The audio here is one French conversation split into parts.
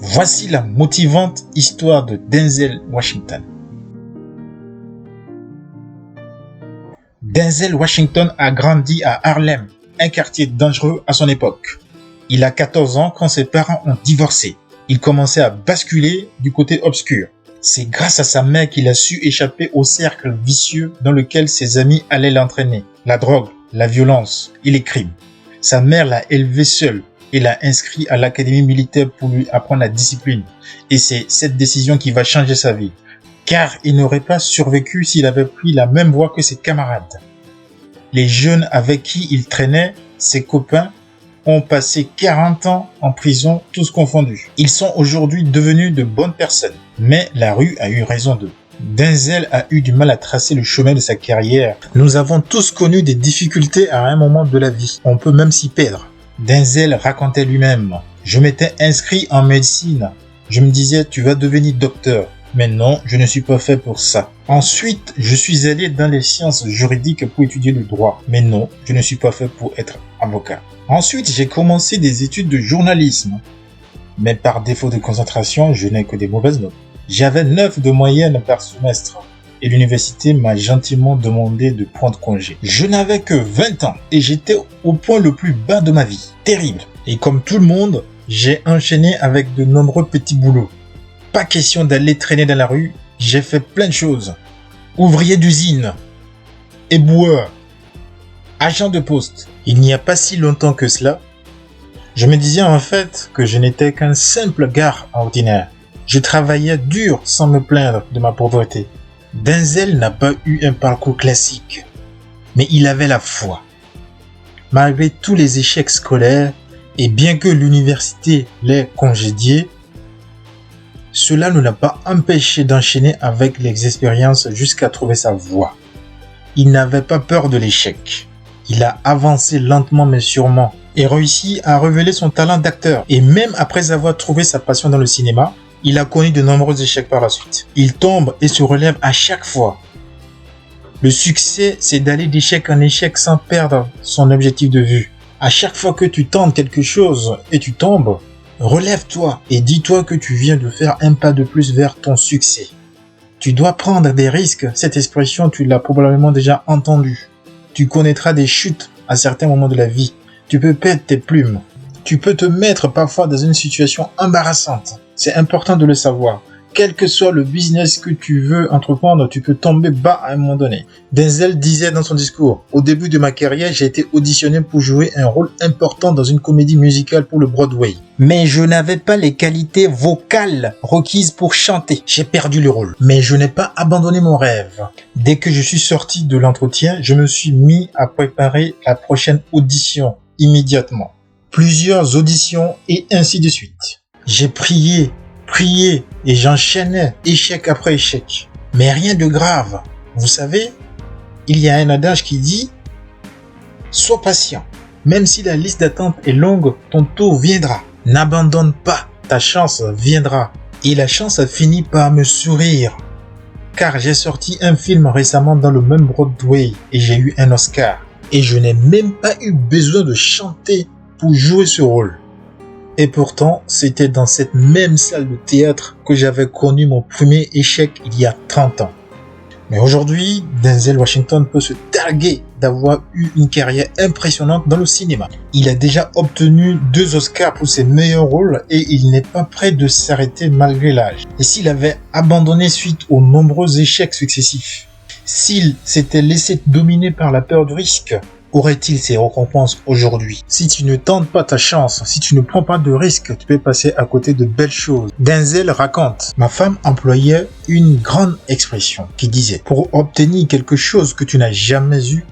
Voici la motivante histoire de Denzel Washington. Denzel Washington a grandi à Harlem, un quartier dangereux à son époque. Il a 14 ans quand ses parents ont divorcé. Il commençait à basculer du côté obscur. C'est grâce à sa mère qu'il a su échapper au cercle vicieux dans lequel ses amis allaient l'entraîner. La drogue, la violence et les crimes. Sa mère l'a élevé seul et l'a inscrit à l'académie militaire pour lui apprendre la discipline. Et c'est cette décision qui va changer sa vie. Car il n'aurait pas survécu s'il avait pris la même voie que ses camarades. Les jeunes avec qui il traînait, ses copains, ont passé 40 ans en prison, tous confondus. Ils sont aujourd'hui devenus de bonnes personnes. Mais la rue a eu raison d'eux. Denzel a eu du mal à tracer le chemin de sa carrière. Nous avons tous connu des difficultés à un moment de la vie. On peut même s'y perdre. Denzel racontait lui-même. Je m'étais inscrit en médecine. Je me disais, tu vas devenir docteur. Mais non, je ne suis pas fait pour ça. Ensuite, je suis allé dans les sciences juridiques pour étudier le droit. Mais non, je ne suis pas fait pour être avocat. Ensuite, j'ai commencé des études de journalisme. Mais par défaut de concentration, je n'ai que des mauvaises notes. J'avais 9 de moyenne par semestre. Et l'université m'a gentiment demandé de prendre congé. Je n'avais que 20 ans et j'étais au point le plus bas de ma vie. Terrible. Et comme tout le monde, j'ai enchaîné avec de nombreux petits boulots. Pas question d'aller traîner dans la rue, j'ai fait plein de choses. Ouvrier d'usine, éboueur, agent de poste. Il n'y a pas si longtemps que cela, je me disais en fait que je n'étais qu'un simple gars ordinaire. Je travaillais dur sans me plaindre de ma pauvreté. Denzel n'a pas eu un parcours classique, mais il avait la foi. Malgré tous les échecs scolaires, et bien que l'université l'ait congédié, cela ne l'a pas empêché d'enchaîner avec les expériences jusqu'à trouver sa voie. Il n'avait pas peur de l'échec. Il a avancé lentement mais sûrement et réussi à révéler son talent d'acteur. Et même après avoir trouvé sa passion dans le cinéma, il a connu de nombreux échecs par la suite. Il tombe et se relève à chaque fois. Le succès, c'est d'aller d'échec en échec sans perdre son objectif de vue. À chaque fois que tu tentes quelque chose et tu tombes, relève-toi et dis-toi que tu viens de faire un pas de plus vers ton succès. Tu dois prendre des risques. Cette expression, tu l'as probablement déjà entendue. Tu connaîtras des chutes à certains moments de la vie. Tu peux perdre tes plumes. Tu peux te mettre parfois dans une situation embarrassante. C'est important de le savoir. Quel que soit le business que tu veux entreprendre, tu peux tomber bas à un moment donné. Denzel disait dans son discours, au début de ma carrière, j'ai été auditionné pour jouer un rôle important dans une comédie musicale pour le Broadway. Mais je n'avais pas les qualités vocales requises pour chanter. J'ai perdu le rôle. Mais je n'ai pas abandonné mon rêve. Dès que je suis sorti de l'entretien, je me suis mis à préparer la prochaine audition immédiatement. Plusieurs auditions et ainsi de suite. J'ai prié et j'enchaînais échec après échec. Mais rien de grave. Vous savez, il y a un adage qui dit « Sois patient. Même si la liste d'attente est longue, ton tour viendra. N'abandonne pas, ta chance viendra. » Et la chance a fini par me sourire. Car j'ai sorti un film récemment dans le même Broadway et j'ai eu un Oscar. Et je n'ai même pas eu besoin de chanter pour jouer ce rôle. Et pourtant, c'était dans cette même salle de théâtre que j'avais connu mon premier échec il y a 30 ans. Mais aujourd'hui, Denzel Washington peut se targuer d'avoir eu une carrière impressionnante dans le cinéma. Il a déjà obtenu 2 Oscars pour ses meilleurs rôles et il n'est pas prêt de s'arrêter malgré l'âge. Et s'il avait abandonné suite aux nombreux échecs successifs, s'il s'était laissé dominer par la peur du risque, aurait-il ses récompenses aujourd'hui? Si tu ne tentes pas ta chance, si tu ne prends pas de risques, tu peux passer à côté de belles choses. Denzel raconte, ma femme employait une grande expression qui disait, pour obtenir quelque chose que tu n'as jamais eu,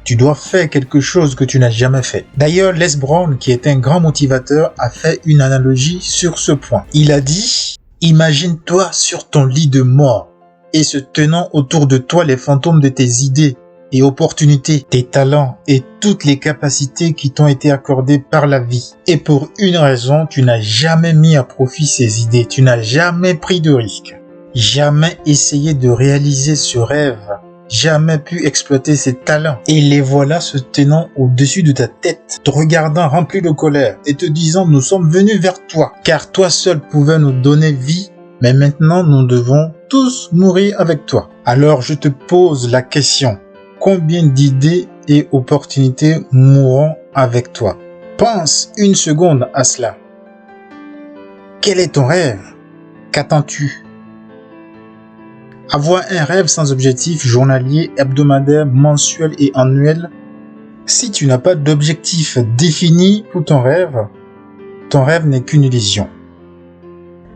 tu dois faire quelque chose que tu n'as jamais fait. D'ailleurs, Les Brown, qui est un grand motivateur, a fait une analogie sur ce point. Il a dit, imagine-toi sur ton lit de mort et se tenant autour de toi les fantômes de tes idées et opportunités, tes talents et toutes les capacités qui t'ont été accordées par la vie. Et pour une raison, tu n'as jamais mis à profit ces idées, tu n'as jamais pris de risque, jamais essayé de réaliser ce rêve jamais pu exploiter ses talents. Et les voilà se tenant au-dessus de ta tête, te regardant rempli de colère et te disant nous sommes venus vers toi, car toi seul pouvais nous donner vie, mais maintenant nous devons tous mourir avec toi. Alors je te pose la question, combien d'idées et opportunités mourront avec toi? Pense une seconde à cela. Quel est ton rêve? Qu'attends-tu? Avoir un rêve sans objectif journalier, hebdomadaire, mensuel et annuel? Si tu n'as pas d'objectif défini pour ton rêve n'est qu'une illusion.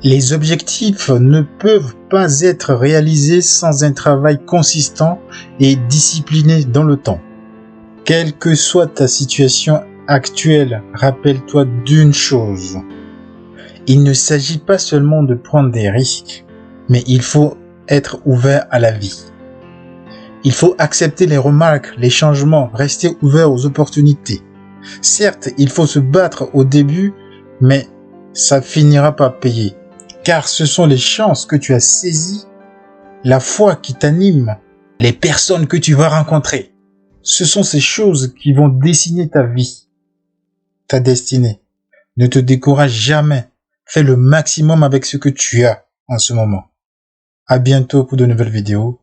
Les objectifs ne peuvent pas être réalisés sans un travail consistant et discipliné dans le temps. Quelle que soit ta situation actuelle, rappelle-toi d'une chose. Il ne s'agit pas seulement de prendre des risques, mais il faut être ouvert à la vie. Il faut accepter les remarques, les changements, rester ouvert aux opportunités. Certes, il faut se battre au début, mais ça finira par payer. Car ce sont les chances que tu as saisies, la foi qui t'anime, les personnes que tu vas rencontrer. Ce sont ces choses qui vont dessiner ta vie, ta destinée. Ne te décourage jamais. Fais le maximum avec ce que tu as en ce moment. À bientôt pour de nouvelles vidéos.